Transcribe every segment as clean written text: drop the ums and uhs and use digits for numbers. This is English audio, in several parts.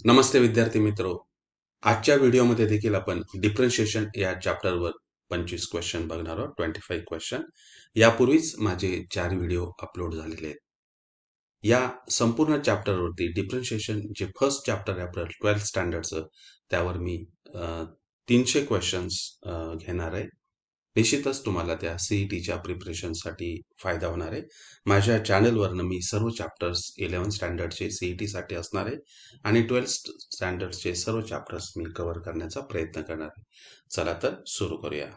नमस्ते विद्यार्थी मित्रो. आजच्या व्हिडिओमध्ये देखील आपण डिफरन्शिएशन या चॅप्टरवर 25 क्वेश्चन बघणार आहोत. 25 क्वेश्चन. यापूर्वीच माझे 4 व्हिडिओ अपलोड झालेले आहेत. या संपूर्ण चॅप्टरवरती डिफरन्शिएशन जे फर्स्ट चॅप्टर आहे आपलं 12th स्टँडर्डचं, त्यावर मी 300 क्वेश्चन्स घेणार आहे. निश्चितच तुम्हाला त्या सीईटीच्या प्रिपरेशनसाठी फायदा होणार आहे. माझ्या चॅनलवरनं मी सर्व चॅप्टर्स 11 स्टँडर्डचे सीईटीसाठी असणार आहे आणि 12th स्टँडर्डचे सर्व चॅप्टर्स मी कव्हर करण्याचा प्रयत्न करणार आहे. चला तर सुरू करूया.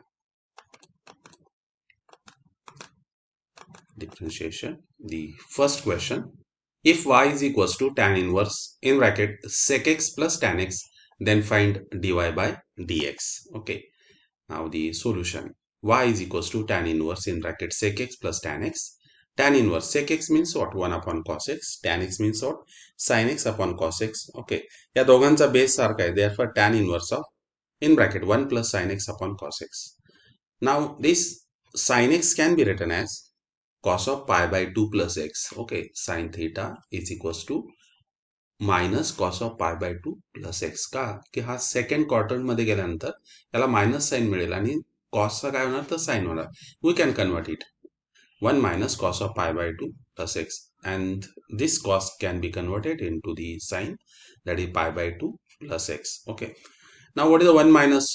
Differentiation. The first question: if y is equals to tan inverse in bracket sec x plus tan x, then find dy by dx. Okay. Now the solution: y is equals to tan inverse in bracket sec x plus tan x. Tan inverse sec x means what? 1 upon cos x. Tan x means what? Sin x upon cos x. Okay. या दोघांचा base सारखा आहे. Therefore tan inverse of in bracket 1 plus sin x upon cos x. Now this sin x can be written as cos of pi by 2 plus x. Okay, sin theta is equals to minus cos of pi by 2 plus x. का की हा second quarter मध्ये गेल्यानंतर याला minus sign मिळेल आणि कॉसचा काय होणार तर साइन होणार. We can convert it 1 minus cos of pi by 2 plus x, and this cos can be converted into the sin, that is pi by 2 plus x. Okay, now what is the 1 minus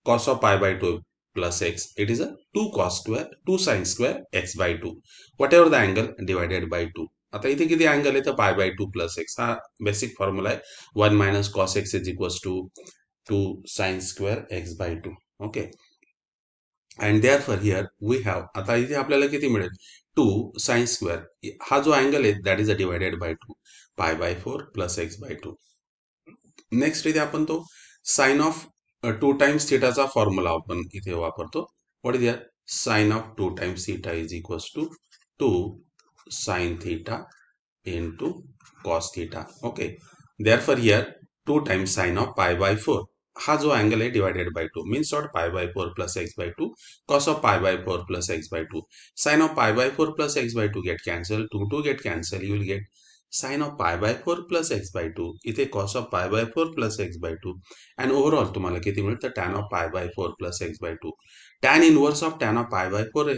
cos of pi by 2 plus x? It is a 2 cos square 2 sin square x by 2, whatever the angle, divided by 2. आता इथे किती angle आहे तर pi by 2 plus x हा basic formula आहे. 1 minus cos x is equals to 2 sin square x by 2. Okay, and therefore here we have, आता इथे आपल्याला किती मिळेल 2 sin square, हा जो अँगल आहे that is a divided by 2, pi by 4 plus x by 2. Next इथे आपण तो साइन ऑफ 2 times theta चा फॉर्म्युला आपण इथे वापरतो. What is here? Sine of 2 times theta is equals to 2 sin theta into cos theta. Okay, therefore here 2 times sin of pi by 4, हा जो angle आहे divided by 2 means what? Pi by 4 plus x by 2, cos of pi by 4 plus x by 2. Sin of pi by 4 plus x by 2 get cancelled, 2 get cancelled, you will get sin of pi by 4 plus x by 2, इथे cos of pi by 4 plus x by 2, and overall तुम्हाला किती मिळतं tan of pi by 4 plus x by 2. Tan inverse of tan of pi by 4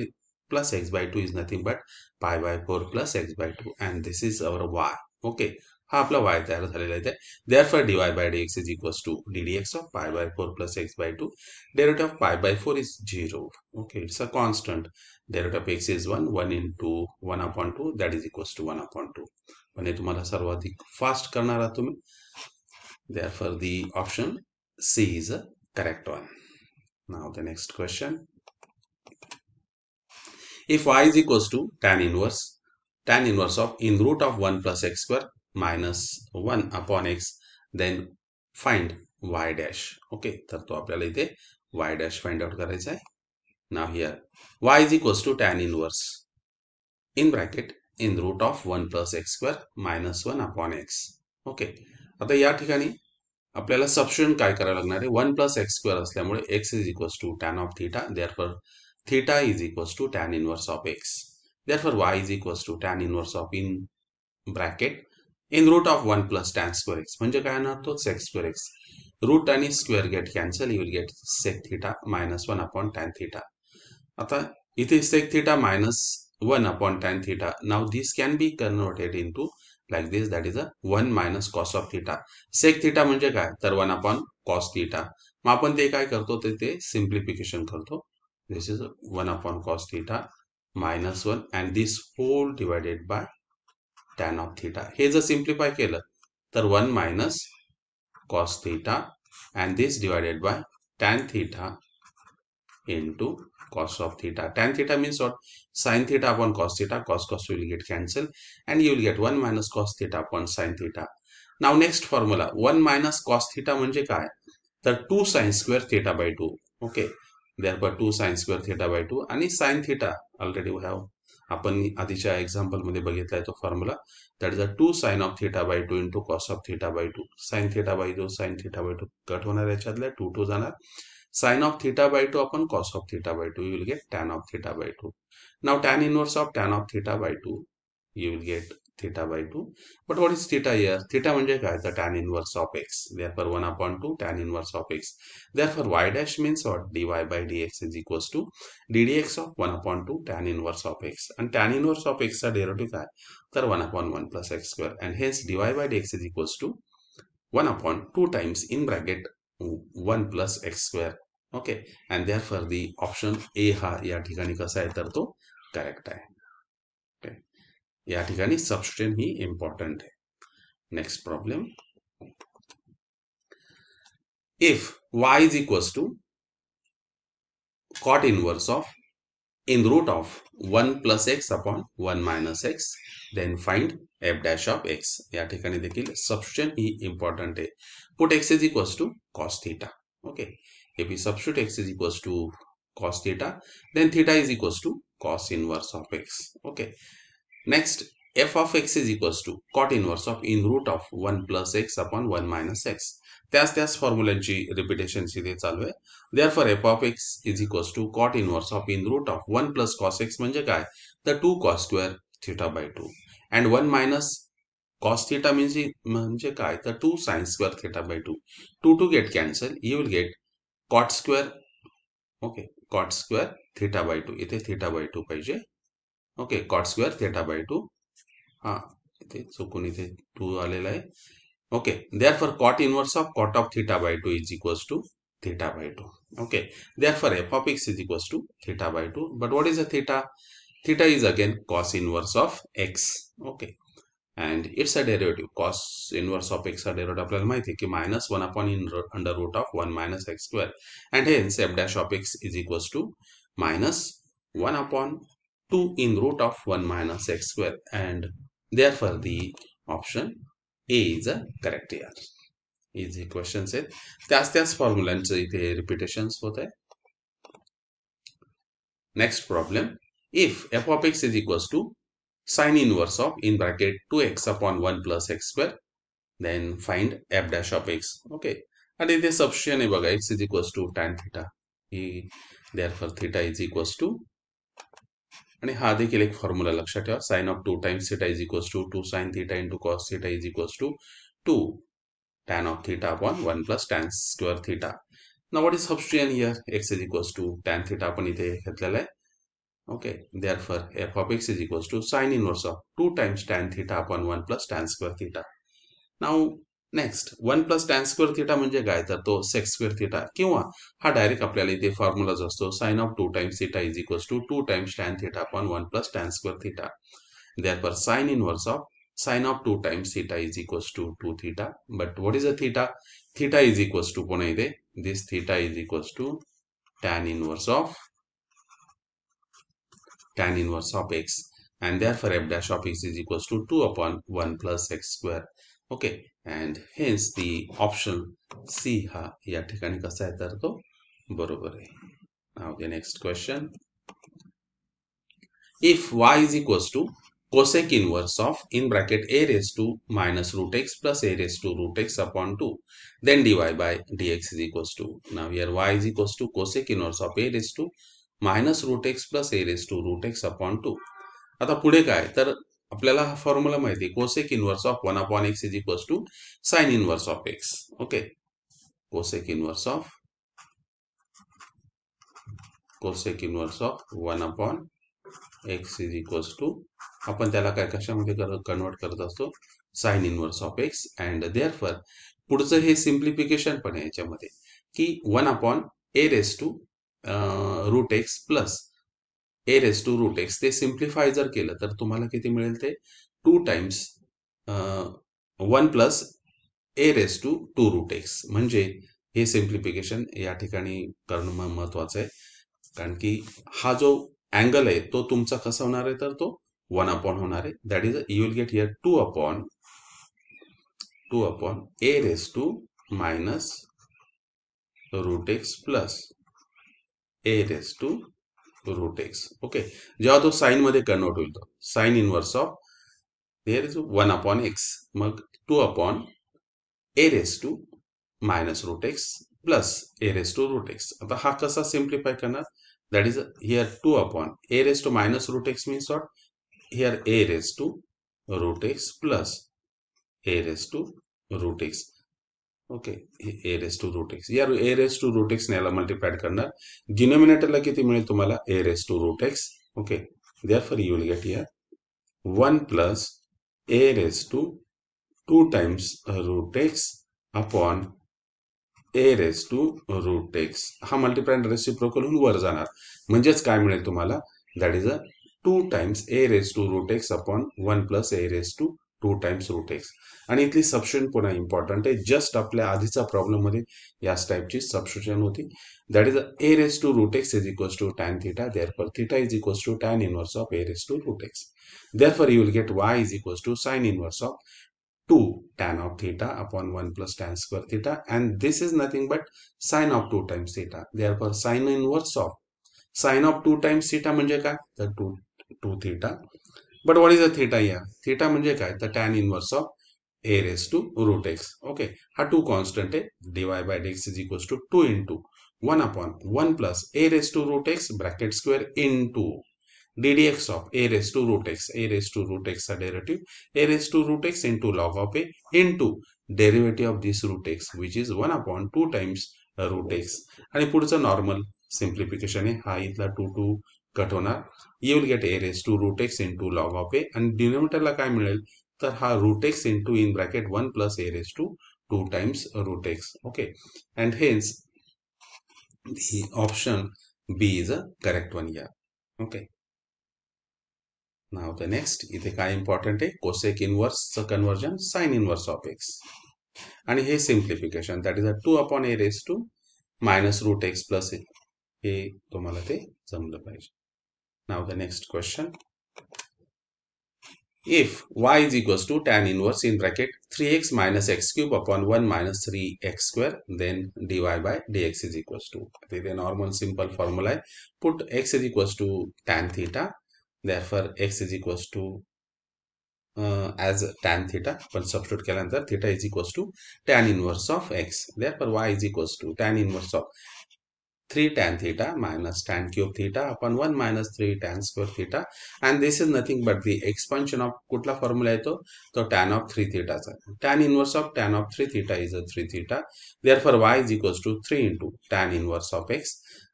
plus x by 2 is nothing but pi by 4 plus x by 2, and this is our y. Okay, हा आपला y तयार झालेला आहे. Therefore dy by dx is equals to ddx of pi by 4 plus x by 2. Derivative of pi by 4 is 0. Okay, it's a constant. Derivative of x is 1 into 1 upon 2, that is equals to 1 upon 2. पण हे तुम्हाला सर्वाधिक fast करणार आहात तुम्ही. Therefore the option C is a correct one. Now the next question: if y is equals to tan inverse of in root of 1 plus x square minus 1 upon x, then find y dash. Okay, तर तो आपल्याला इथे y dash find out करायचा आहे. Now here y is equals to tan inverse in bracket in root of 1 plus x square minus 1 upon x. Okay, आता या ठिकाणी आपल्याला सबस्टिट्यूशन काय करायला लागणार आहे? 1 plus x square असल्यामुळे x is equals to tan of theta, therefore theta is equals to tan inverse of x. Therefore y is equals to tan inverse of in bracket in root of 1 plus tan square x, म्हणजे काय होणार तो sec square x. Root आणि square gate cancel, you will gate sec theta minus 1 upon tan theta. आता इथे sec theta minus 1 upon tan theta. Now this can be converted into like this, that is a 1 minus cos of theta. sec theta म्हणजे काय तर 1 upon cos theta. मग आपण ते काय करतो ते सिम्प्लिफिकेशन करतो. This is 1 upon cos theta minus 1 and this whole divided by tan of theta. हे जर सिम्प्लिफाय केलं तर 1 minus cos theta and this divided by tan theta into cos of theta. Tan theta means what? Sin theta upon cos theta. Cos will get cancelled and you will get 1 minus cos theta upon sin theta. Now next formula 1 minus cos theta म्हणजे काय तर 2 sin square theta by 2. Okay, therefore 2 sin square theta by 2 आणि sin theta already we have, आपण आधीच्या example मध्ये बघितलाय तो formula, that is a 2 sin of theta by 2 into cos of theta by 2. sin theta by 2 sin theta by 2 cut होणार, याच्यातल्या 2 जाणार. sin of theta by 2 upon cos of theta by 2, you will get tan of theta by 2. Now tan inverse of tan of theta by 2 you will get theta by 2. But what is theta here? Theta म्हणजे काय? The tan inverse of x. Therefore 1 upon 2 tan inverse of x. Therefore y dash means what? dy by dx is equals to ddx of 1 upon 2 tan inverse of x. And tan inverse of x चा derivative काय? तर 1 upon 1 plus x square. And hence dy by dx is equals to 1 upon 2 times in bracket 1 plus x square. Okay. And therefore the option A हा या ठिकाणी कसा आहे तर तो करेक्ट आहे. Okay. या ठिकाणी सबस्टिट्यूशन ही इम्पॉर्टंट आहे. Next problem. If y is equals to cot inverse of in root of 1 plus x upon 1 minus x, then find f dash of x. या ठिकाणी देखील सबस्टिट्यूशन ही इम्पॉर्टंट आहे. Put x is equals to cos theta. Okay. If we substitute x is equals to cos theta, then theta is equals to cos inverse of x. Okay. Next, f of x is equals to cot inverse of in root of 1 plus x upon 1 minus x. त्याच फॉर्म्युलांची repetition इथे चालू आहे. Therefore f of x is equals to cot inverse of in root of 1 plus cos x म्हणजे काय? तर 2 cos square theta by 2 and 1 minus cos theta म्हणजे काय? तर 2 sin square theta by 2. 2 get cancel. You will get cot square. Okay, cot square theta by 2. इथे theta by 2 पाहिजे. Okay, cot square theta by 2. हा, इथे चुकून इथे 2 आलेला आहे. Okay, therefore cot inverse of cot of theta by 2 is equals to theta by 2. Okay, therefore f of x is equals to theta by 2. But what is a theta? Theta is again cos inverse of x. Okay, and it's a derivative. Cos inverse of x derivative आपल्याला माहिती आहे की minus 1 upon under root of 1 minus x square, and hence f dash of x is equals to minus 1 upon 2 in root of 1 minus x square, and therefore the option A is a correct here. Easy questions आहेत. त्याच फॉर्म्युलांचं इथे repetitions होत आहे. Next problem. If f of x is equals to sin inverse of in bracket 2x upon 1 plus x square, then find f dash of x. Okay, and इथे substitution आहे बघा. x is equals to tan theta. Therefore theta is equals to, आणि हा देखील एक formula लक्षात ठेवा. Sine of 2 times theta is equals to 2 sin theta into cos theta is equals to 2 tan of theta upon 1 plus tan square theta. Now what is substitution here? X is equals to tan theta आपण इथे घेतलेला आहे. Okay, therefore f of x is equals to sin inverse of 2 times tan theta upon 1 plus tan square theta. Now next 1 plus tan square theta म्हणजे काय? तर तो sec square theta, किंवा हा डायरेक्ट आपल्याला इथे फॉर्म्युला जो असतो sin of 2 times theta is equals to 2 times tan theta upon 1 plus tan square theta. Therefore sin inverse of sin of 2 times theta is equals to 2 theta. But what is a theta? Theta is equals to पुन्हा इथे this theta is equals to tan inverse of x, and therefore f dash of x is equals to 2 upon 1 plus x square. Okay, and hence the option C हा या ठिकाणी कसा आहे तर तो बरोबर आहे. Now the next question. If y is equals to cosec inverse of in bracket a raised to minus root x plus a raised to root x upon 2, then dy by dx is equals to, now here y is equals to cosec inverse of a raised to minus root x plus a raised to root x upon 2. आता पुढे काय? तर आपल्याला हा formula माहिती आहे. cosec inverse of 1 upon x is equals to sin inverse of x. Okay, cosec inverse of 1 upon x is equals to, आपण त्याला काय कशामध्ये कन्वर्ट करत असतो? Sine inverse of x. And therefore पुढचं हे सिम्प्लिफिकेशन पण आहे याच्यामध्ये की 1 upon a raise to root x plus a raise to root x, ते सिम्प्लिफाय जर केलं तर तुम्हाला किती मिळेल? ते 2 times 1 plus a raise to 2 root x. म्हणजे हे सिम्प्लिफिकेशन या ठिकाणी करणं महत्वाचं आहे, कारण की हा जो अँगल आहे तो तुमचा कसा होणार आहे तर तो 1 अपॉन होणार आहे. That is you will get here 2 upon a raise to minus root x plus a raise to root x. Okay, जेव्हा तो साइन मध्ये कन्वर्ट होईल तो sine inverse of here is 1 upon x, मग 2 upon a raise to minus root x plus a raise to root x. आता हा कसा simplify करणार? That is here 2 upon a raised to minus root x means what? Here a raised to root x plus a raised to root x. Okay, a raised to root x. या a raised to root x ने याला multiplied करणार. डिनोमिनेटरला किती मिळेल तुम्हाला? a raised to root x. Okay, therefore you will get here 1 plus a raised to 2 times root x upon a raised to root x. हा multiplied reciprocal होऊन वर जाणार. म्हणजेच काय मिळेल तुम्हाला? That is a 2 times a raised to root x upon 1 plus a raised to 2 times root x. आणि इथली substitution पुन्हा इम्पॉर्टंट आहे. जस्ट आपल्या आधीचा प्रॉब्लेम मध्ये याच टाईपची सबस्टिट्यूशन होती. That is a raised to root x is equals to tan theta. Therefore theta is equals to tan inverse of a raised to root x. Therefore you will get y is equals to sin inverse of 2 tan of theta upon 1 plus tan square theta, and this is nothing but sin of 2 times theta. Therefore sin inverse of sin of 2 times theta म्हणजे काय? तर 2 theta. But what is the theta here? Theta म्हणजे काय? तर tan inverse of a raised to root x. Okay, हा 2 constant आहे. dy by dx is equals to 2 into 1 upon 1 plus a raised to root x bracket square into ddx of a raised to root x. A raised to root x a derivative, a raised to root x into log of a into derivative of this root x, which is 1 upon 2 times root x. आणि पुढचं normal simplification आहे. हा इथला 2 cut होणार. You will get a raised to root x into log of a, आणि डिनोमिनेटरला काय मिळेल? तर हा root x into in bracket 1 plus a raised to 2 times root x. Okay, and hence the option B is a correct one here. Okay. Now the next, इथे काय important आहे? Cosec इनवर्सचं conversion sine inverse of x. आणि हे simplification that is a 2 upon a raise to minus root x plus a. हे तुम्हाला ते जमलं पाहिजे. Now the next question. If y is equals to tan inverse in bracket 3x minus x cube upon 1 minus 3x square, then dy by dx is equals to, the normal simple formula है. Put x is equals to tan theta. Therefore x is equals to as tan theta, पण substitute केल्यानंतर theta is equals to tan inverse of x. Therefore y is equals to tan inverse of 3 tan theta minus tan cube theta upon 1 minus 3 tan square theta, and this is nothing but the expansion of कुठला formula येतो? तो tan of 3 theta चा. tan inverse of tan of 3 theta is a 3 theta. Therefore y is equals to 3 into tan inverse of x,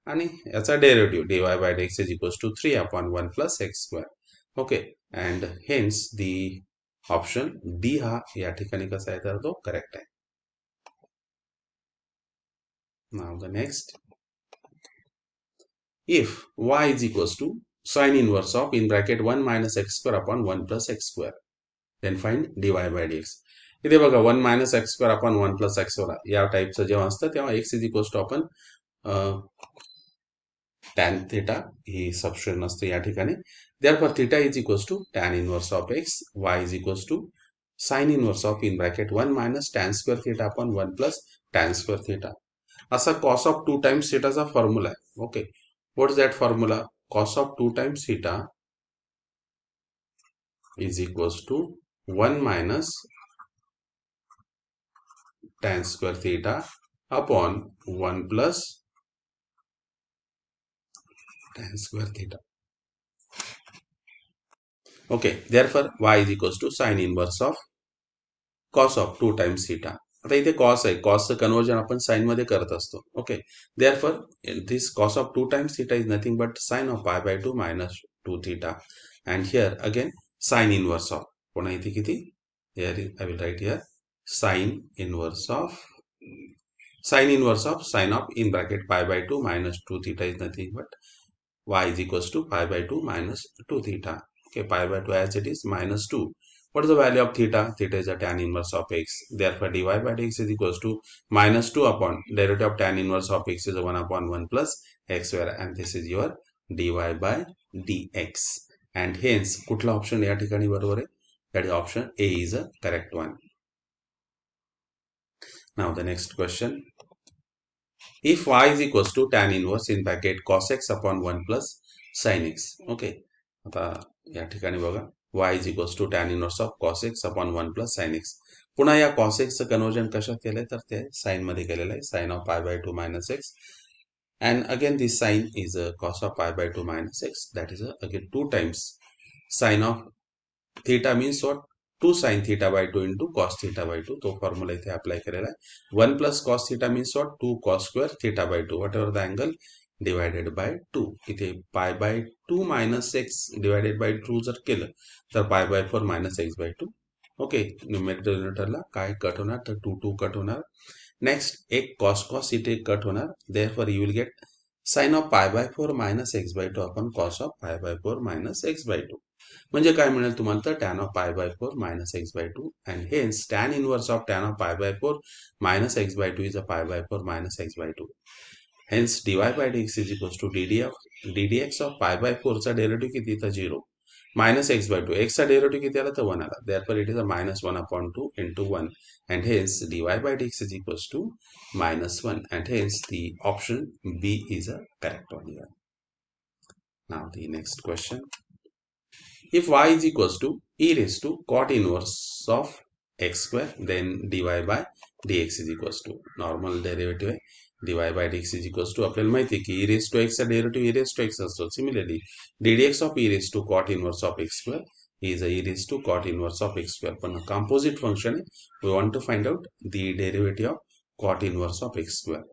आणि याचा derivative dy by dx is equals to 3 upon 1 plus x square. Okay, and hence the option D हा या ठिकाणी कसा आहे? तर तो correct आहे. Now the next. If y is equals to sin inverse of in bracket 1 minus x square upon 1 plus x square, then find dy by dx. इथे बघा 1 minus x square upon 1 plus x square या टाईपचं जेव्हा असतं तेव्हा x is equals to आपण tan theta ही substitution असते या ठिकाणी. Therefore theta is equals to tan inverse of x, y is equals to sin inverse of in bracket 1 minus tan square theta upon 1 plus tan square theta. असा cos of 2 times theta चा formula आहे. Okay, what is that formula? Cos of 2 times theta is equals to 1 minus tan square theta upon 1 plus tan square theta. Okay, therefore y is equals to sin inverse of cos of 2 times theta. आता इथे cos आहे. cosचं conversion आपण sign मध्ये करत असतो. Okay, therefore this cos of 2 times theta is nothing but sin of pi by 2 minus 2 theta, and here again sin inverse of, पुन्हा इथे किती? Here I will write here sin inverse of sin of in bracket pi by 2 minus 2 theta is nothing but y is equals to pi by 2 minus 2 theta. Okay, pi by 2 as it is minus 2. What is the value of theta? Theta is a tan inverse of x. Therefore dy by dx is equals to minus 2 upon derivative of tan inverse of x is 1 upon 1 plus x square, and this is your dy by dx. And hence कुठला option या ठिकाणी बरोबर आहे? That is option A is a correct one. Now the next question. If y is equals to tan inverse in bracket cos x upon 1 plus sin x. Okay, आता या ठिकाणी बघा y is equals to tan inverse of cos x upon 1 plus sin x. पुन्हा या cos x चं conversion कशात केलंय? तर ते साइन मध्ये केलेलं आहे. sin of pi by 2 minus x, and again this sin is a cos of pi by 2 minus x, that is again 2 times sin of theta means what? 2 sin theta by 2 into cos theta by 2. तो formula इथे apply केलेला आहे. 1 plus cos theta means what? 2 cos square theta by 2. Whatever the angle divided by 2. इथे pi by 2 minus x divided by 2 जर केलं तर pi by 4 minus x by 2. Okay, न्यूमरेटरला काय cut होणार तर 2 2 कट होणार. नेक्स्ट एक cos इथे कट होणार. therefore you will get sin of pi by 4 minus x by 2 upon cos of pi by 4 minus x by 2. म्हणजे काय मिळेल तुम्हाला तर tan of pi by 4 minus x by 2 and hence tan inverse of tan of pi by 4 minus x by 2 is a pi by 4 minus x by 2. Hence dy by dx is equals to ddx of pi by 4 चा derivative किती तर 0 minus x by 2 x चा derivative किती आला तर 1 आला. therefore it is a minus 1 upon 2 into 1 and hence dy by dx is equals to minus 1 and hence the option B is a correct one here. Now the next question. If y is equals to e raised to cot inverse of x square, then dy by dx is equals to normal derivative है. dy by dx is equals to आपल्याला माहिती आहे की e raised to x चा derivative e raised to x असतो. Similarly, ddx of e raised to cot inverse of x square is a e raised to cot inverse of x square. पण composite function है. We want to find out the derivative of cot inverse of x square.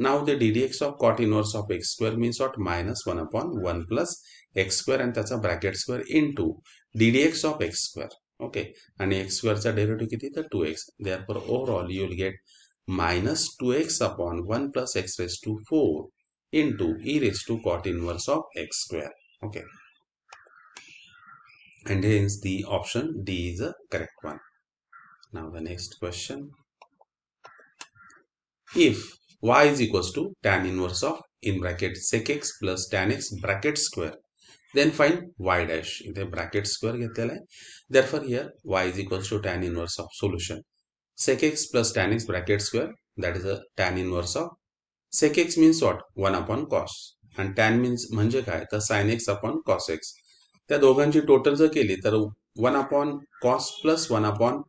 Now the ddx of cot inverse of x square means what? Minus 1 upon 1 plus x square and त्याचा bracket square into ddx of x square. Okay, आणि x square चा derivative किती तर 2x. Therefore overall you will get minus 2x upon 1 plus x raised to 4 into e raised to cot inverse of x square. Okay, and hence the option D is the correct one. Now the next question. If y is equals to tan inverse of in bracket sec x plus tan x bracket square, then find y dash. इथे bracket square घेतलेला आहे. Therefore here y is equals to tan inverse of solution sec x plus tan x bracket square, that is a tan inverse of sec x means what? 1 upon cos and tan means म्हणजे काय तर sin x upon cos x. त्या दोघांची total जर केली तर 1 upon cos plus 1 upon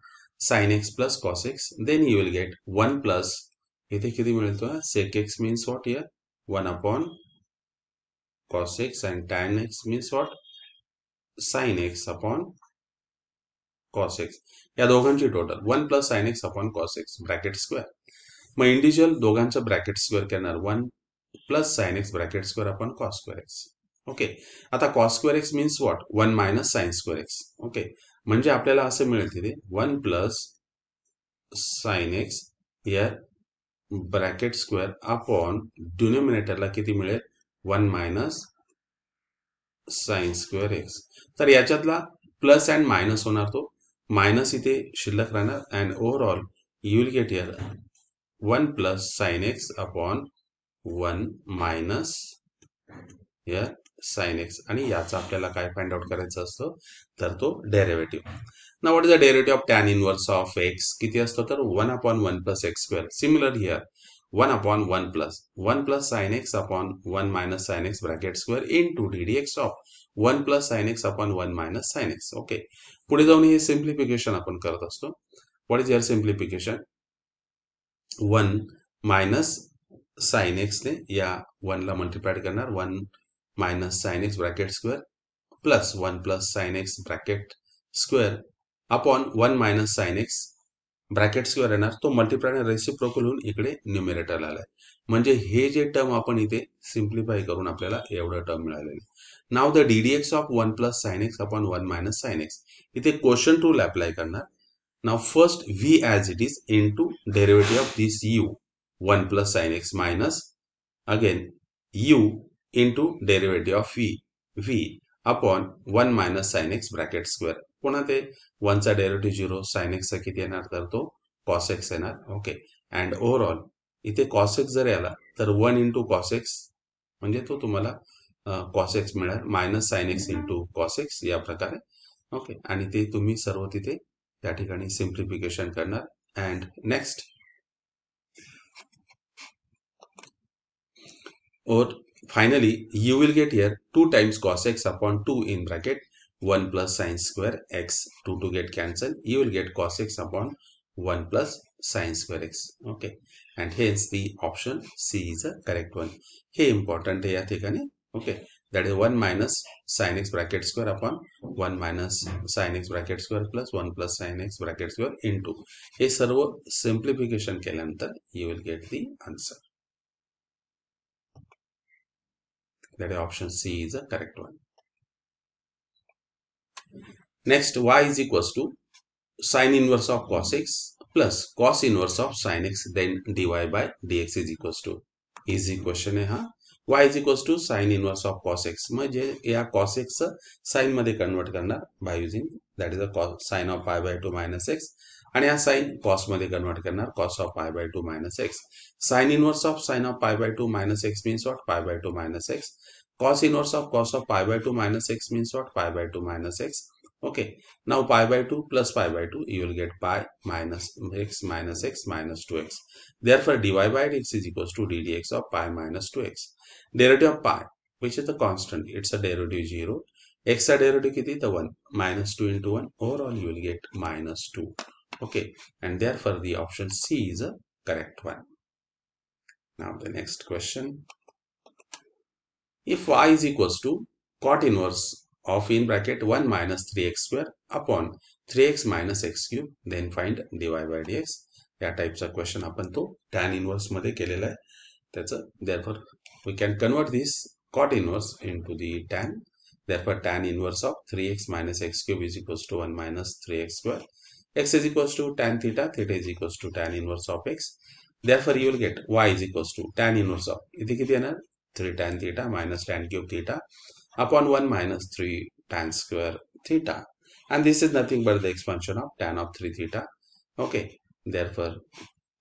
sin x plus cos x, then you will get 1 plus इथे किती मिळेल तो sec x means what here? 1 upon cos x and tan x means what? sin x upon cos x. या दोघांची total 1 plus sin x upon cos x bracket square. मग individual दोघांचं bracket square करणार 1 plus sin x bracket square upon cos square x. Okay, आता cos square x means what? 1 minus sin square x. Okay, म्हणजे आपल्याला असं मिळेल तिथे 1 plus sin x here bracket square upon डिनोमिनेटरला किती मिळेल 1 मायनस साइन स्क्वेअर एक्स. तर याच्यातला प्लस अँड मायनस होणार, तो मायनस इथे शिल्लक राहणार and overall you will get here 1 plus sine x upon 1 minus here sine x. आणि याचा आपल्याला काय फाइंड आउट करायचं असतं तर तो derivative. Now what is the derivative of tan inverse of x? किती असतो तर 1 upon 1 plus x square. Similar here 1 upon 1 plus sin x upon 1 minus sin x bracket square into ddx of 1 plus sin x upon 1 minus sin x. Okay, पुढे जाऊन हे simplification आपण करत असतो. What is your simplification? 1 minus sin x ने या 1 ला multiplied करणार 1 minus sin x bracket square plus 1 plus sin x bracket square upon 1 minus sine x bracket square येणार, तो मल्टिप्लाय रेसिप्रोकल होऊन इकडे न्यूमरेटरला आलाय. म्हणजे हे जे टर्म आपण इथे सिम्प्लिफाय करून आपल्याला एवढं टर्म मिळालेलं. Now the ddx of 1 plus sine x upon 1 minus sine x. इथे क्वेश्चन रूल अप्लाय करणार. नाव first v as it is into derivative of this u 1 plus sine x minus again u into derivative of v upon 1 minus sine x bracket square. पुन्हा ते 1 चा derivative 0 sine x चा किती येणार तर तो cos x येणार. Okay, and overall इथे cos x जर आला तर 1 इंटू cos x म्हणजे तो तुम्हाला cos x मिळेल minus sine x into cos x या प्रकारे. ओके, आणि ते तुम्ही सर्व तिथे या ठिकाणी सिम्प्लिफिकेशन करणार. अँड नेक्स्ट और finally you will get here 2 times cos x upon 2 in bracket 1 plus sin square x. 2 to get cancelled, you will get cos x upon 1 plus sin square x. Okay, and hence the option C is the correct one. हे important आहे या ठिकाणी. Okay, that is 1 minus sin x bracket square upon 1 minus sin x bracket square plus 1 plus sin x bracket square into hey serve simplification केल्यानंतर you will get the answer. That is option C is the correct one. Next, y is equals to sin inverse of cos x plus cos inverse of sin x, then dy by dx is equals to, easy question आहे हा. y is equals to sin inverse of cos x, म्हणजे या cos x sin मध्ये convert करणार by using that is a sin of pi by 2 minus x, आणि हा sin cos मध्ये convert करणार cos of pi by 2 minus x. sin inverse of sin of pi by 2 minus x means what? Pi by 2 minus x. Cos inverse of cos of pi by 2 minus x means what? Pi by 2 minus x. Okay, now pi by 2 plus pi by 2, you will get pi minus x minus x minus 2x. Therefore, dy by dx is equals to ddx of pi minus 2x. Derivative of pi, which is the constant, it's a derivative 0. X a derivative kiti the 1, minus 2 into 1. Overall, you will get minus 2. Okay, and therefore the option C is a correct one. Now the next question. If y is equals to cot inverse of in bracket 1 minus 3x square upon 3x minus x cube, then find dy by dx. या टाइपचा question आपण तो tan inverse मध्ये केलेला आहे. त्याचं therefore we can convert this cot inverse into the tan. Therefore tan inverse of 3x minus x cube is equals to 1 minus 3x square. X is equals to tan theta, theta is equals to tan inverse of x. Therefore you will get y is equals to tan inverse of, इथे किती येणार 3 tan theta minus tan cube theta upon 1 minus 3 tan square theta, and this is nothing but the expansion of tan of 3 theta. Okay, therefore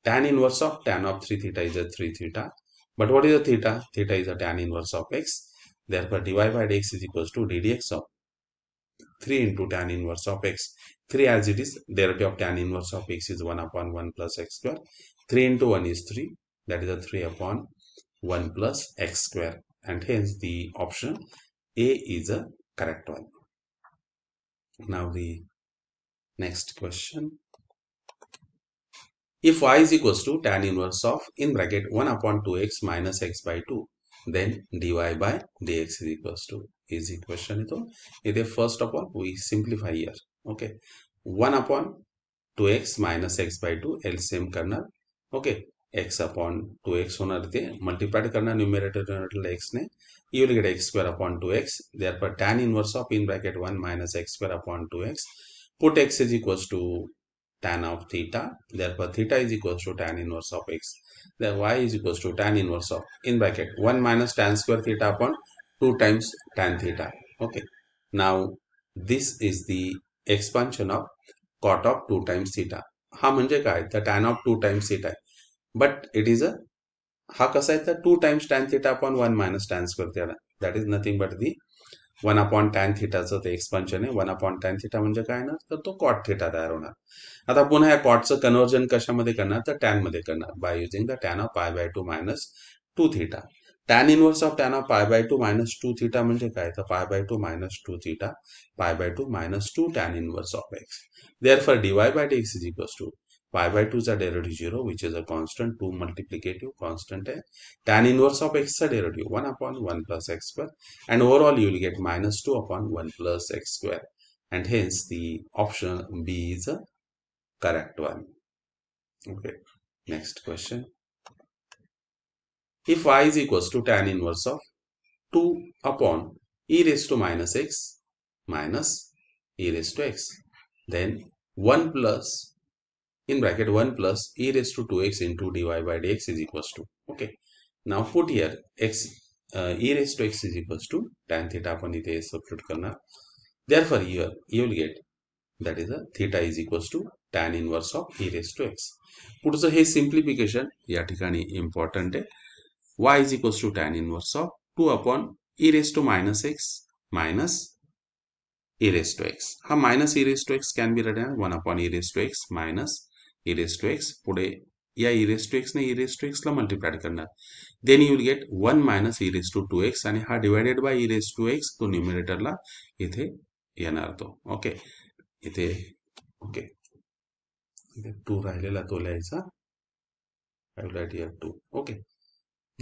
tan inverse of tan of 3 theta is a 3 theta, but what is the theta? Theta is a tan inverse of x. Therefore dy by dx is equals to ddx of 3 into tan inverse of x. 3 as it is, derivative of tan inverse of x is 1 upon 1 plus x square. 3 into 1 is 3, that is a 3 upon 1 plus x square, and hence the option A is a correct one. Now the next question. If y is equals to tan inverse of in bracket 1 upon 2x minus x by 2, then dy by dx is equals to, easy question ito. Ite first of all we simplify here. Okay, 1 upon 2x minus x by 2 LCM करणार. Okay, x upon 2x होणार ते multiplied करणार numerator denominator x ने, you will get x square upon 2x. Therefore tan inverse of in bracket 1 minus x square upon 2x, put x is equals to tan of theta. Therefore theta is equals to tan inverse of x. Then y is equals to tan inverse of in bracket 1 minus tan square theta upon 2 times tan theta. Okay, now this is the expansion of cot of 2 times theta. हा म्हणजे काय, तर tan of 2 times theta आहे, but it is a, हा कसा आहे तर 2 times tan theta upon 1 minus tan square theta, that is nothing but the 1 upon tan theta चं ते एक्सपान्शन आहे. 1 upon tan theta म्हणजे काय ना, तर तो cot theta तयार होणार. आता पुन्हा या कॉटचं कन्वर्जन कशामध्ये करणार, तर tan मध्ये करणार by using the tan of pi by 2 minus 2 theta. tan inverse of tan of pi by 2 minus 2 theta म्हणजे काय, तर pi by 2 minus 2 theta, pi by 2 minus 2 tan inverse of x. Therefore dy by dx is equals to pi by 2 चा derivative 0, which is a constant, 2 multiplicative constant है. Tan inverse of x चा derivative 1 upon 1 plus x square, and overall you will get minus 2 upon 1 plus x square, and hence the option B is a correct one. Okay, next question. If y is equals to tan inverse of 2 upon e raised to minus x minus e raised to x, then 1 plus in bracket 1 plus e raised to 2x into dy by dx is equals to, okay, now put here x, e raised to x is equals to tan theta आपण इथे substitute करणार. Therefore here you will get, that is a theta is equals to tan inverse of e raised to x. पुढचं हे simplification या ठिकाणी important आहे. Y is equals to tan inverse of 2 upon e raised to minus x minus e raised to x. हा minus e raised to x can be written 1 upon e raised to x minus e raised to x. पुढे या e raised to x ने e raised to x La multiply करणार. Then you will get 1 minus e raised to 2x, आणि हा divided by e raised to x तो numerator ला इथे येणार तो. ओके, इथे ओके, इथे 2 राहिलेला तो लिहायचा. I will write here 2. Okay.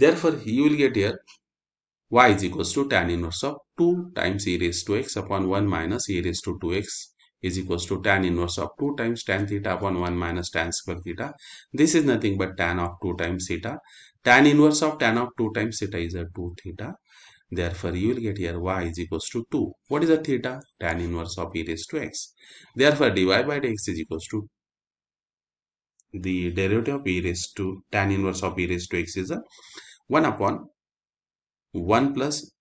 Therefore, you will get here y is equals to tan inverse of 2 times e raised to x upon 1 minus e raised to 2x is equals to tan inverse of 2 times tan theta upon 1 minus tan square theta. This is nothing but tan of 2 times theta. Tan inverse of tan of 2 times theta is a 2 theta. Therefore, you will get here y is equals to 2. What is the theta? Tan inverse of e raised to x. Therefore, dy by dx is equals to the derivative of e raised to tan inverse of e raised to x is a 1 upon 1 plus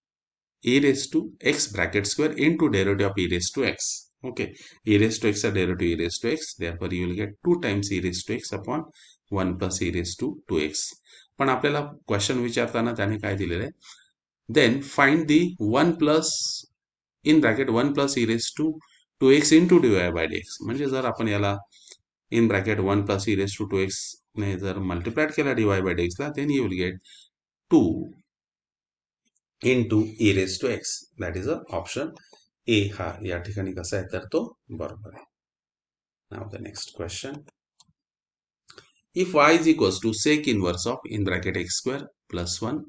e raised to x bracket square into derivative of e raised to x. Okay, e raised to x a derivative e raised to x. Therefore, you will get 2 times e raised to x upon 1 plus e raised to 2x. पण आपल्याला question विचारताना त्याने काय दिलेलं आहे? Then find the 1 plus in bracket 1 plus e raised to 2x into dy by dx. म्हणजे जर आपण याला in bracket 1 plus e raised to 2x ने जर मल्टिप्लाइड केला dy by dx La, then you will get 2 into e raised to x. That is the option A हा या ठिकाणी कसा आहे तर तो बरोबर आहे. Now the next question. If y is equals to sec inverse of in bracket x square plus 1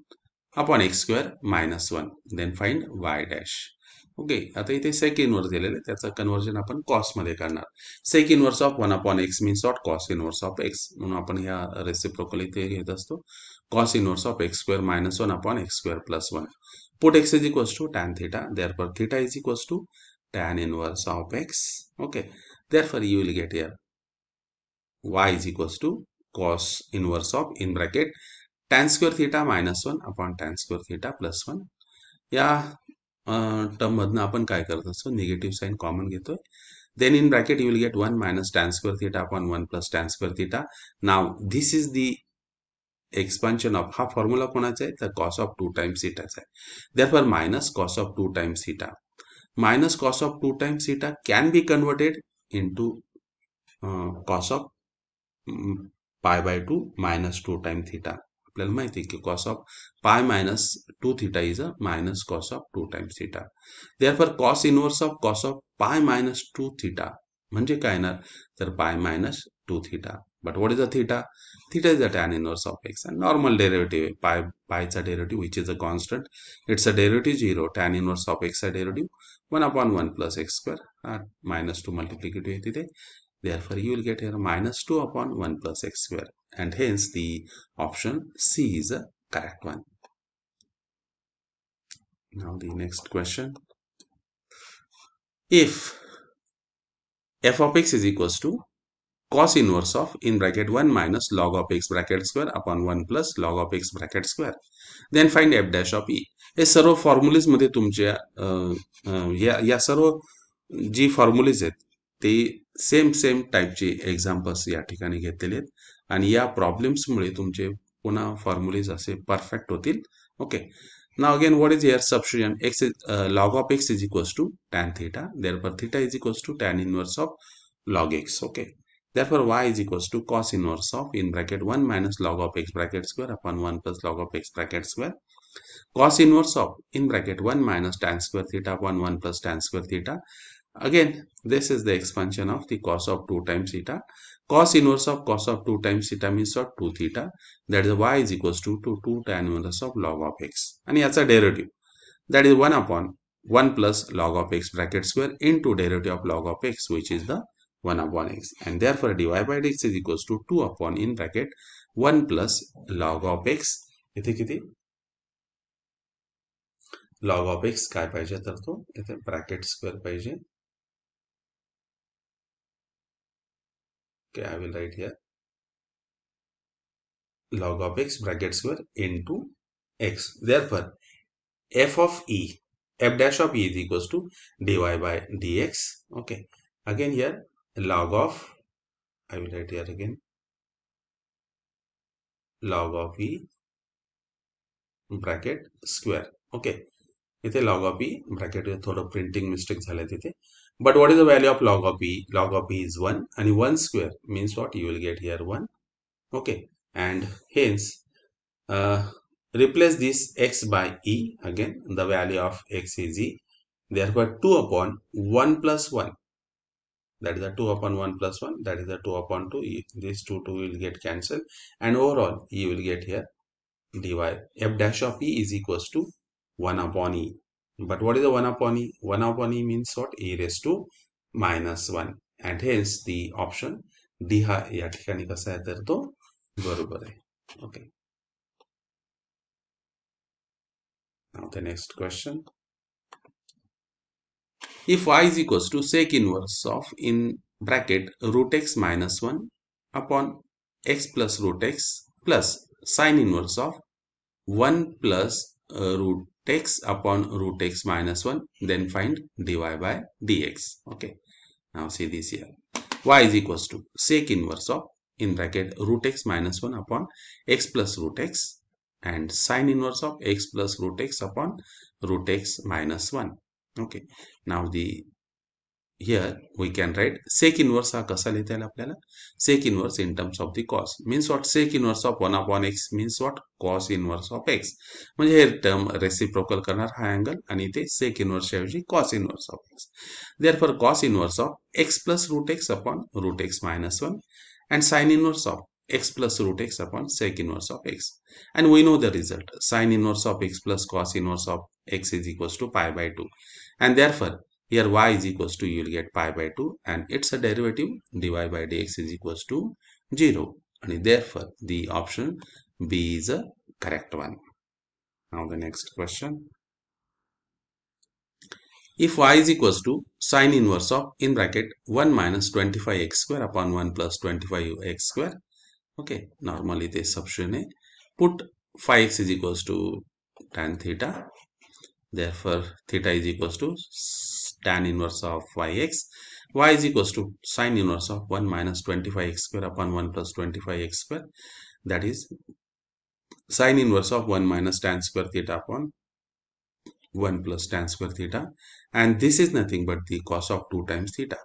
upon x square minus 1, then find y dash. Okay, आता इथे सेक इनवर्स दिलेलं आहे, त्याचं कन्वर्जन आपण कॉस मध्ये करणार. Sec inverse of 1 upon x means what? Cos inverse of x. म्हणून आपण ह्या रेसिप्रोकल इथे घेत असतो. Cos inverse of x square minus 1 upon x square plus 1. Put x is equals to tan theta. Therefore, theta is equals to tan inverse of x. Okay. Therefore, you will get here y is equals to cos inverse of in bracket tan square theta minus 1 upon tan square theta plus 1. या term मधनं आपण काय करत असतो? Negative sign common घेतोय. Then in bracket you will get 1 minus tan square theta upon 1 plus tan square theta. Now this is the expansion of हा formula कोणाचा आहे तर cos of 2 times theta चा आहे. Therefore minus cos of 2 times theta. Minus cos of 2 times theta can be converted into cos of pi by 2 minus 2 times theta. आपल्याला माहिती आहे की cos of pi minus 2 theta is a minus cos of 2 times theta. Therefore cos inverse of cos of pi minus 2 theta म्हणजे काय येणार तर pi minus 2 theta. But what is the theta? Theta is the tan inverse of x and normal derivative pi चा derivative which is a constant. It's a derivative 0. Tan inverse of x a derivative 1 upon 1 plus x square minus 2 multiplicative आहे तिथे. Therefore, you will get here minus 2 upon 1 plus x square. And hence, the option C is a correct one. Now, the next question. If f of x is equals to cos inverse of in bracket 1 minus log of x bracket square upon 1 plus log of x bracket square, then find f dash of e. हे सर्व फॉर्म्युलीज मध्ये तुमच्या या सर्व जी फॉर्म्युलीज आहेत ते same टाईपचे examples या ठिकाणी घेतलेले आहेत आणि या प्रॉब्लेम्समुळे तुमचे पुन्हा फॉर्म्युलीज असे परफेक्ट होतील. Okay, now again what is here substitution? x is log of x is equals to tan theta. Therefore theta is equals to tan inverse of log x. Okay, therefore y is equals to cos inverse of in bracket 1 minus log of x bracket square upon 1 plus log of x bracket square. Cos inverse of in bracket 1 minus tan square theta upon 1 plus tan square theta. Again, this is the expansion of the cos of 2 times theta. Cos inverse of cos of 2 times theta means what? 2 theta. That is y is equals to 2 tan inverse of log of x. And याचा derivative. That is 1 upon 1 plus log of x bracket square into derivative of log of x which is the 1 upon x. And therefore dy by dx is equals to 2 upon in bracket 1 plus log of x. इथे किती? Log of x काय पाहिजे तर तो इथे bracket square पाहिजे. Okay, I will write here log of x bracket square into x. Therefore, f of e, f dash of e is equals to dy by dx. Okay, again here log of, I will write here again log of e bracket square. Okay, इथे log of e bracket थोडं printing mistake झालं तिथे. But what is the value of log of e? Log of e is 1 and 1 square means what? You will get here 1. Okay, and hence replace this x by e. Again the value of x is e. Therefore 2 upon 1 plus 1. That is the 2 upon 1 plus 1. That is the 2 upon 2. These 2 will get cancelled and overall you will get here dy f dash of e is equals to 1 upon e. But what is the 1 upon e? 1 upon e means what? E raised to minus 1. And hence the option D हा या ठिकाणी कसा आहे तर तो बरोबर आहे. Okay. Now the next question. If y is equals to sec inverse of in bracket root x minus 1 upon x plus root x plus sine inverse of 1 plus root x upon root x minus 1, then find dy by dx. Okay. Now see this here. Y is equals to sec inverse of in bracket root x minus 1 upon x plus root x and sine inverse of x plus root x upon root x minus 1. Okay. Now the here we can write sec inverse हा कसा लिहिता येईल आपल्याला sec inverse in terms of the cos means what sec inverse of 1 upon x means what cos inverse of x म्हणजे हे term reciprocal करणार हा angle आणि ते sec inverse ऐवजी cos inverse of x therefore cos inverse of x plus root x upon root x minus 1 and sin inverse of x plus root x upon sec inverse of x and we know the result sin inverse of x plus cos inverse of x is equals to pi by 2 and therefore here y is equals to you will get pi by 2 and its a derivative dy by dx is equals to 0 and therefore the option B is a correct one. Now the next question. If y is equals to sine inverse of in bracket 1 minus 25x square upon 1 plus 25x square. Okay, normally this substitution put phi x is equals to tan theta. Therefore, theta is equals to tan inverse of phi x. Y is equals to sine inverse of 1 minus 25x square upon 1 plus 25x square. That is sine inverse of 1 minus tan square theta upon 1 plus tan square theta. And this is nothing but the cos of 2 times theta.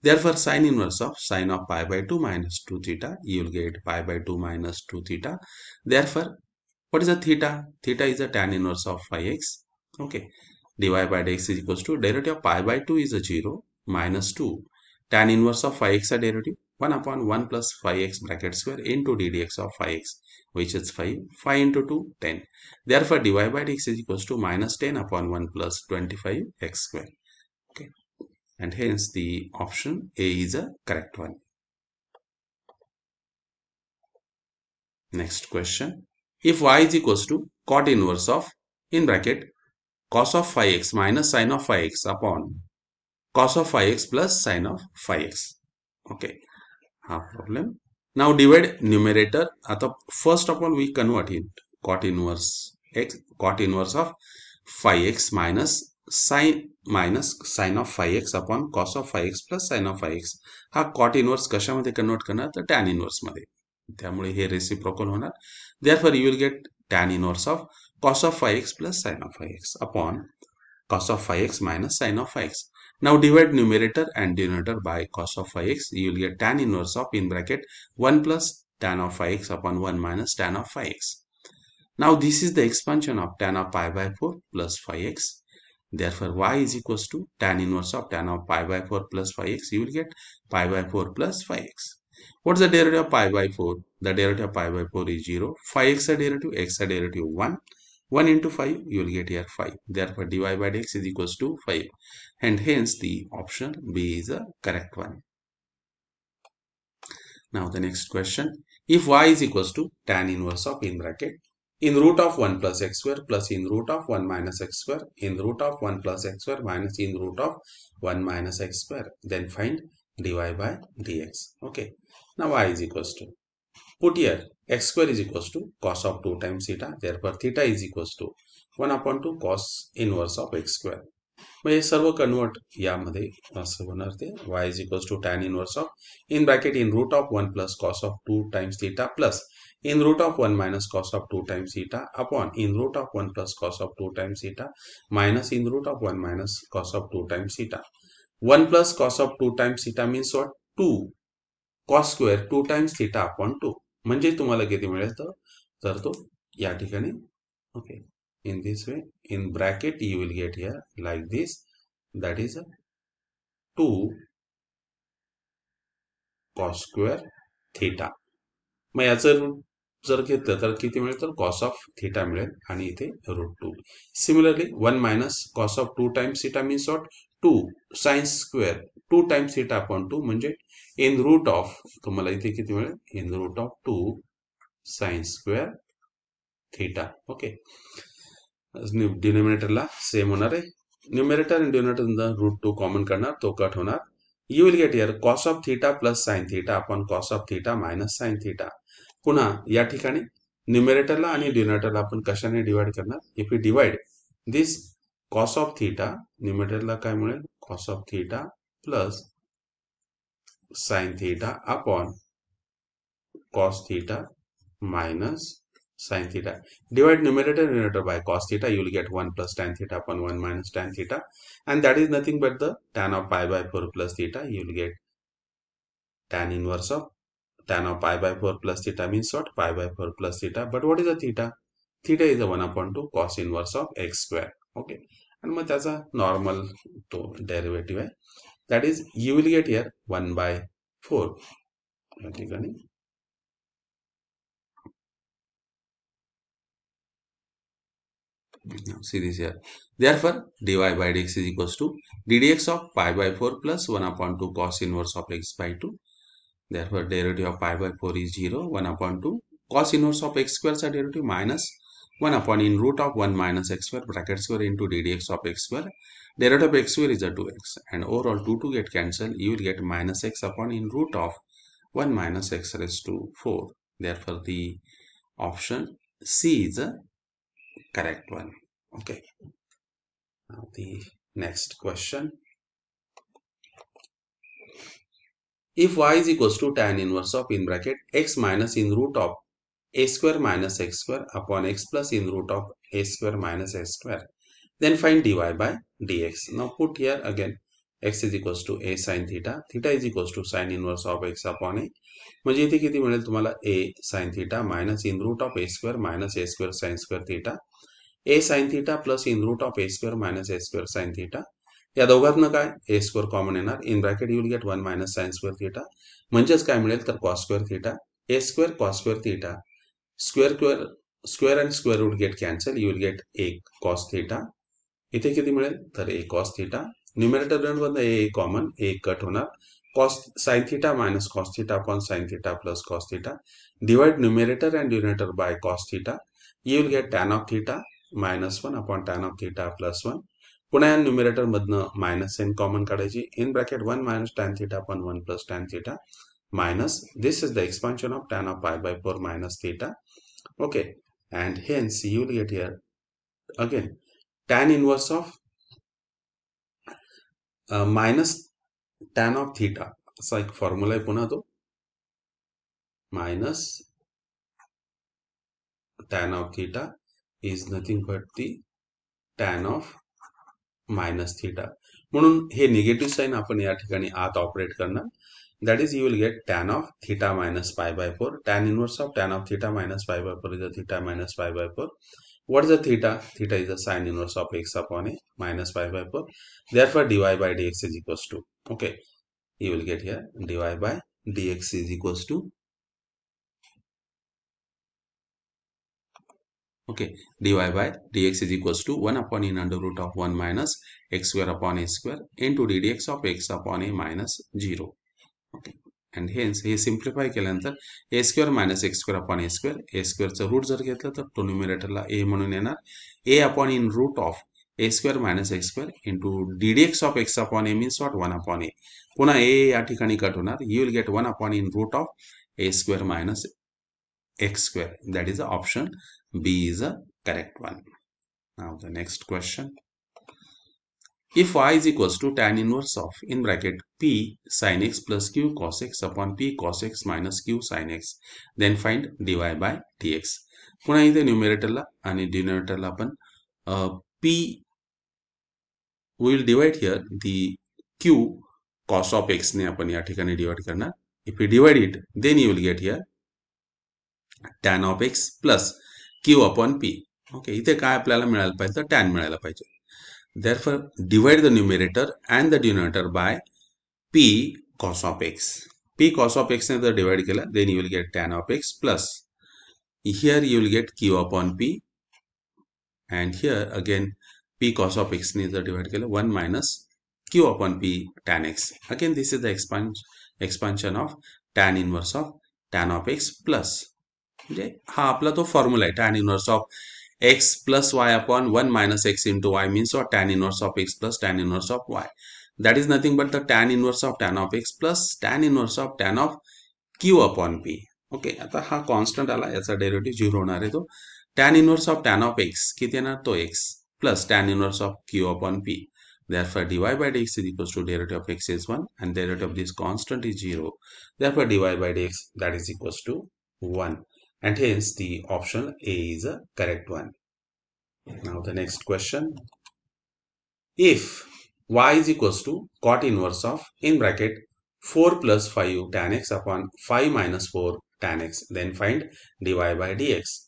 Therefore, sine inverse of sine of pi by 2 minus 2 theta. You will get pi by 2 minus 2 theta. Therefore, what is a theta? Theta is a tan inverse of phi x. Okay. Dy by dx is equals to derivative of pi by 2 is a 0 minus 2 tan inverse of phi x a derivative 1 upon 1 plus phi x bracket square into ddx of phi x which is 5 into 2 10. Therefore dy by dx is equals to minus 10 upon 1 plus 25 x square. Okay, and hence the option A is a correct one. Next question. If y is equals to cot inverse of in bracket cos of phi x minus sin of phi x upon cos of phi x plus sin of phi x. Okay, half problem. Now divide numerator. First of all we convert it cot inverse x, cot inverse of phi x minus sin of phi x upon cos of phi x plus sin of phi x. हा cot inverse कशामध्ये convert करणार तर tan inverse मध्ये. त्यामुळे हे reciprocal होणार. Therefore you will get tan inverse of cos of phi x plus sin of phi x upon cos of phi x minus sin of phi x. Now divide numerator and denominator by cos of phi x. You will get tan inverse of in bracket 1 plus tan of phi x upon 1 minus tan of phi x. Now this is the expansion of tan of pi by 4 plus phi x. Therefore y is equals to tan inverse of tan of pi by 4 plus phi x. You will get pi by 4 plus phi x. What is the derivative of pi by 4? The derivative of pi by 4 is 0. Phi x a derivative, x a derivative 1. 1 into 5, you will get here 5. Therefore, dy by dx is equals to 5. And hence, the option B is a correct one. Now, the next question. If y is equals to tan inverse of in bracket in root of 1 plus x square plus in root of 1 minus x square in root of 1 plus x square minus in root of 1 minus x square, then find dy by dx. Okay. Now, y is equals to put here x square is equals to cos of 2 times theta. Therefore, theta is equals to 1 upon 2 cos inverse of x square. मग हे सर्व convert यामध्ये असं होणार ते y is equals to tan inverse of in bracket in root of 1 plus cos of 2 times theta plus in root of 1 minus cos of 2 times theta upon in root of 1 plus cos of 2 times theta minus in root of 1 minus cos of 2 times theta. 1 plus cos of 2 times theta means what? 2 cos square 2 times theta upon 2. म्हणजे तुम्हाला किती मिळेल तर तो या ठिकाणी okay in this way in bracket you will get here like this, that is 2 cos square theta. मग याचं जर घेतलं तर किती मिळेल तर कॉस ऑफ थिटा मिळेल आणि इथे √2. Similarly 1 minus cos of 2 times theta means what 2 sine square 2 times theta upon 2 म्हणजे इन रूट ऑफ तुम्हाला इथे किती मिळेल in root of 2 sine square theta. Okay, डिनोमिनेटरला सेम होणार आहे. न्यूमरेटर आणि डिनोमिनेटर √2 कॉमन करणार तो कट होणार. You will get here cos of theta plus sine theta upon cos of theta minus sine theta. पुन्हा या ठिकाणी न्यूमरेटरला आणि डिनोमिनेटरला आपण कशाने डिवाइड करणार. If you divide this cos of theta न्यूमरेटरला काय मिळेल cos of theta plus sine theta upon cos theta minus sin theta. Divide numerator and denominator by cos theta, you will get 1 plus tan theta upon 1 minus tan theta, and that is nothing but the tan of pi by 4 plus theta. You will get tan inverse of tan of pi by 4 plus theta means what? Pi by 4 plus theta. But what is the theta? Theta is the 1 upon 2 cos inverse of x square. Okay, and मग त्याचा normal तो derivative आहे. That is you will get here 1 by 4. या ठिकाणी see this here. Therefore, dy by dx is equals to ddx of pi by 4 plus 1 upon 2 cos inverse of x by 2. Therefore, derivative of pi by 4 is 0. 1 upon 2 cos inverse of x square side derivative minus 1 upon in root of 1 minus x square bracket square into ddx of x square. Derivative of x square is a 2x, and overall 2 get cancelled. You will get minus x upon in root of 1 minus x raised to 4. Therefore, the option C is a correct one. Okay, now the next question. If y is equals to tan inverse of in bracket x minus in root of a square minus x square upon x plus in root of a square minus x square, then find dy by dx. Now put here again x is equals to a sin theta, theta is equals to sin inverse of x upon a. म्हणजे इथे किती मिळेल तुम्हाला a sin theta minus in root of a square minus a square sin square theta, a sin theta plus in root of a square minus a square sin theta. या दोघांतनं काय a square common येणार. In bracket you will get 1 minus sine square theta म्हणजेच काय मिळेल तर cos square theta a square cos square theta square आणि square root get cancel. You will get a cos theta. इथे किती मिळेल तर a cos थीटा. न्यूमरेटर मधनं a कॉमन a कट होणार. cos sin theta minus cos theta upon sin theta plus cos theta. Divide numerator and denominator by cos theta. You will get tan of theta minus 1 upon tan of theta plus 1. पुन्हा या numerator मधनं minus n common काढायची. In bracket 1 minus tan theta upon 1 plus tan theta minus this is the expansion of tan of pi by 4 minus theta. Okay, and hence you will get here again tan inverse of minus tan of theta असा एक formula आहे पुन्हा तो minus tan of theta is nothing but the tan of minus theta. म्हणून हे negative sign आपण या ठिकाणी आत ऑपरेट करणार. That is you will get tan of theta minus pi by 4. Tan inverse of tan of theta minus pi by 4 is a theta minus pi by 4. What is the theta? Theta is the sin inverse of x upon a minus pi by 4. Therefore, dy by dx is equals to, okay, you will get here dy by dx is equals to, okay, dy by dx is equals to 1 upon in under root of 1 minus x square upon a square into ddx of x upon a minus 0. Okay, and hence हे simplify केल्यानंतर a square minus x square upon a square, a square चं root जर घेतलं तर तो न्यूमरेटरला a म्हणून येणार. a upon in root of a square minus x square into ddx of x upon a means what 1 upon a. पुन्हा a या ठिकाणी कट होणार. You will get 1 upon in root of a square minus x square. That is the option B is a correct one. Now the next question. If y is equals to tan inverse of in bracket p sin x plus q cos x upon p cos x minus q sin x, then find dy by dx. पुन्हा इथे न्यूमरेटरला आणि डिनोमिनेटरला आपण p we will divide here the q cos of x ने आपण या ठिकाणी divide करणार. If we divide it, then you will get here tan of x plus q upon p. Okay, इथे काय आपल्याला मिळायला पाहिजे तर tan मिळायला पाहिजे. Therefore, divide the numerator and the denominator by p cos of x. p cos of x ने जर डिवाइड केला then you will get tan of x plus Here you will get q upon p, and here again p cos of x is the divide केलं 1 minus q upon p tan x. Again this is the expansion of tan inverse of tan of x plus, म्हणजे हा आपला तो formula आहे tan inverse of x plus y upon 1 minus x into y means what? Tan inverse of x plus tan inverse of y. That is nothing but the tan inverse of tan of x plus tan inverse of tan of q upon p. Okay, आता हा constant आला, याचा derivative 0 होणार आहे. तो tan inverse of tan of x किती येणार? तो x plus tan inverse of q upon p. Therefore dy by dx is equals to derivative of x is 1 and derivative of this constant is 0. Therefore dy by dx that is equals to 1, and hence the option A is a correct one. Now the next question. If y is equals to cot inverse of in bracket 4 plus 5 tan x upon 5 minus 4 tan x, then find dy by dx.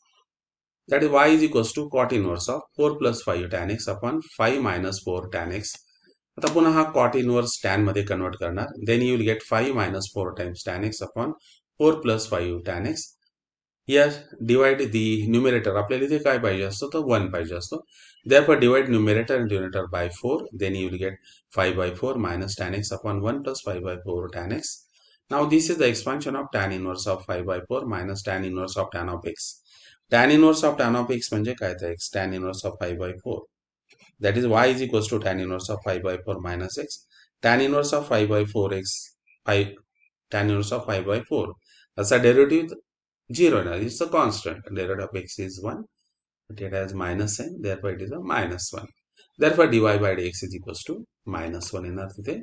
That is y is equals to cot inverse of 4 plus 5 tan x upon 5 minus 4 tan x. आता पुन्हा हा cot inverse tan मध्ये convert करणार, then you will get 5 minus 4 times tan x upon 4 plus 5 tan x. Here divide the numerator, आपल्याला इथे काय पाहिजे असतो, तर 1 पाहिजे असतो. Therefore divide numerator and denominator by 4, then you will get 5 by 4 minus tan x upon 1 plus 5 by 4 tan x. Now this is the expansion of tan inverse of 5 by 4 minus tan inverse of tan of x. Tan inverse of tan of x म्हणजे काय, तर x tan inverse of 5 by 4. That is y is equals to tan inverse of 5 by 4 minus x. Tan inverse of 5 by 4x, 5 tan inverse of 5 by 4. That's a derivative 0. Now it's a constant. Derivative of x is 1. But it has minus sign. Therefore it is a minus 1. Therefore dy by dx is equals to minus 1 येणार तिथे.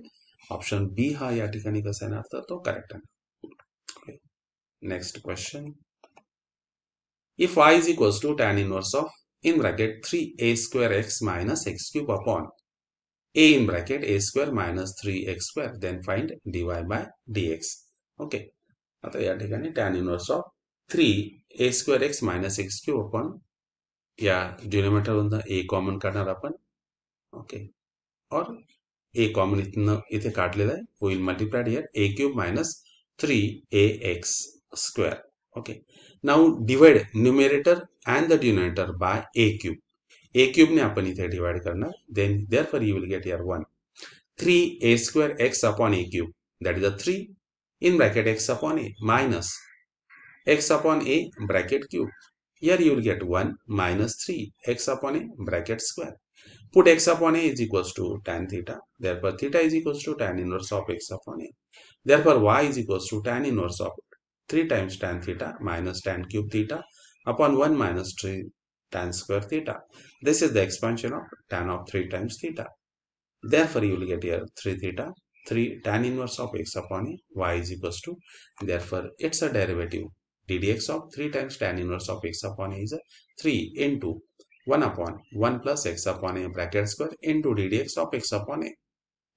Option B हा या ठिकाणी कसा येणार, तर तो correct आहे. Next question. If y is equals to tan inverse of in bracket 3a square x minus x cube upon a in bracket a square minus 3x square, then find dy by dx. Okay, आता या ठिकाणी tan inverse of 3a square x minus x cube upon या denominator मधून a common काढणार आपण. Okay, और a common इथे काढलेला आहे, होईल multiplied here a cube minus 3ax square. Okay, now divide numerator and the denominator by a cube. a cube ने आपण इथे डिवाइड करणार, then therefore you will get here 1. 3a square x upon a cube, that is a 3 in bracket x upon a minus x upon a bracket cube. Here you will get 1 minus 3 x upon a bracket square. Put x upon a is equals to tan theta. Therefore theta is equals to tan inverse of x upon a. Therefore y is equals to tan inverse of 3 times tan theta minus tan cube theta upon 1 minus 3 tan square theta. This is the expansion of tan of 3 times theta. Therefore you will get here 3 theta, 3 tan inverse of x upon a, y is equals to, therefore it's a derivative ddx of 3 times tan inverse of x upon a is a 3 into 1 upon 1 plus x upon a bracket square into ddx of x upon a.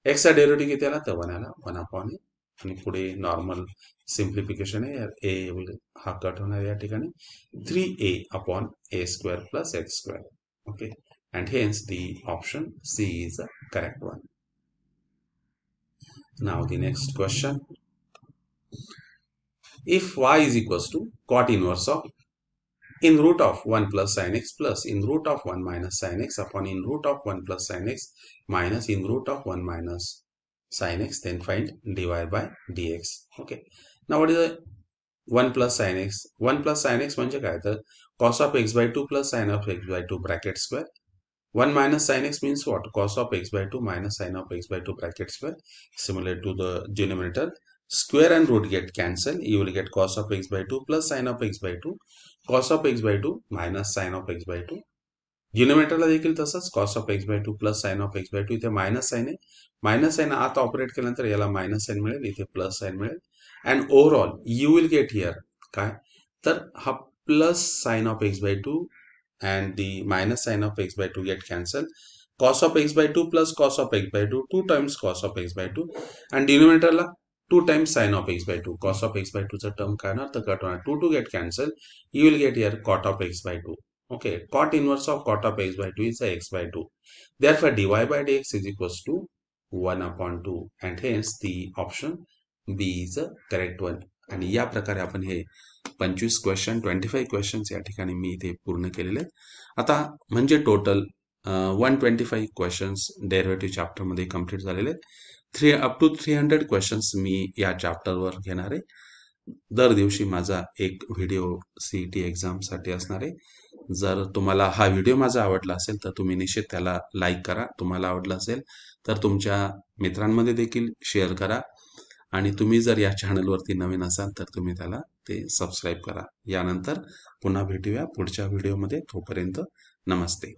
x चा derivative किती आला, तर 1 आला, 1 upon a, आणि पुढे normal simplification आहे, a हा cut होणार या ठिकाणी 3a upon a square plus x square. Okay, and hence the option C is the correct one. Now the next question. If y is equals to cot inverse of in root of 1 plus sin x plus in root of 1 minus sin x upon in root of 1 plus sin x minus in root of 1 minus sin x, then find dy by dx. Okay, now what is the 1 plus sin x? 1 plus sin x म्हणजे काय, तर cos of x by 2 plus sin of x by 2 bracket square. 1 minus sin x means what? Cos of x by 2 minus sin of x by 2 bracket square. Similar to the denominator, square and root get cancelled. You will get cos of x by 2 plus sin of x by 2. Cos of x by 2 minus sin of x by 2. डिनोमिनेटरला देखील तसंच cos of x by 2 plus sin of x by 2. इथे minus sign आहे, minus sign आत operate केल्यानंतर याला minus sign मिळेल, इथे plus sign मिळेल, and overall you will get here काय, तर हा plus sign of x by 2 and the minus sign of x by 2 get cancelled. Cos of x by 2 plus cos of x by 2, 2 times cos of x by 2, and denominator ला 2 times sin of x by 2. Cos of x by 2 चा term काय ना, तर cut होणार, 2 get cancelled. You will get here cot of x by 2. Okay, cot inverse of cot of x by 2 is x by 2. Therefore dy by dx is equals to 1 upon 2, and hence the option B is the correct one. आणि या प्रकारे आपण हे 25 question 25 questions या ठिकाणी मी इथे पूर्ण केलेले आहेत. आता म्हणजे टोटल 125 क्वेश्चन्स डेरिव्हेटिव्ह चॅप्टरमध्ये कंप्लीट झालेले आहेत. अप टू 300 क्वेश्चन्स मी या चॅप्टरवर घेणार आहे. दर दिवशी माझा एक व्हिडिओ CET एक्झामसाठी असणार आहे. जर तुम्हाला हा व्हिडिओ माझा आवडला असेल तर तुम्ही निश्चित त्याला लाईक करा. तुम्हाला आवडला असेल तर तुमच्या मित्रांमध्ये देखील शेअर करा. आणि तुम्ही जर या चॅनलवरती नवीन असाल तर तुम्ही त्याला ते सबस्क्राईब करा. यानंतर पुन्हा भेटूया पुढच्या व्हिडिओमध्ये. तोपर्यंत नमस्ते.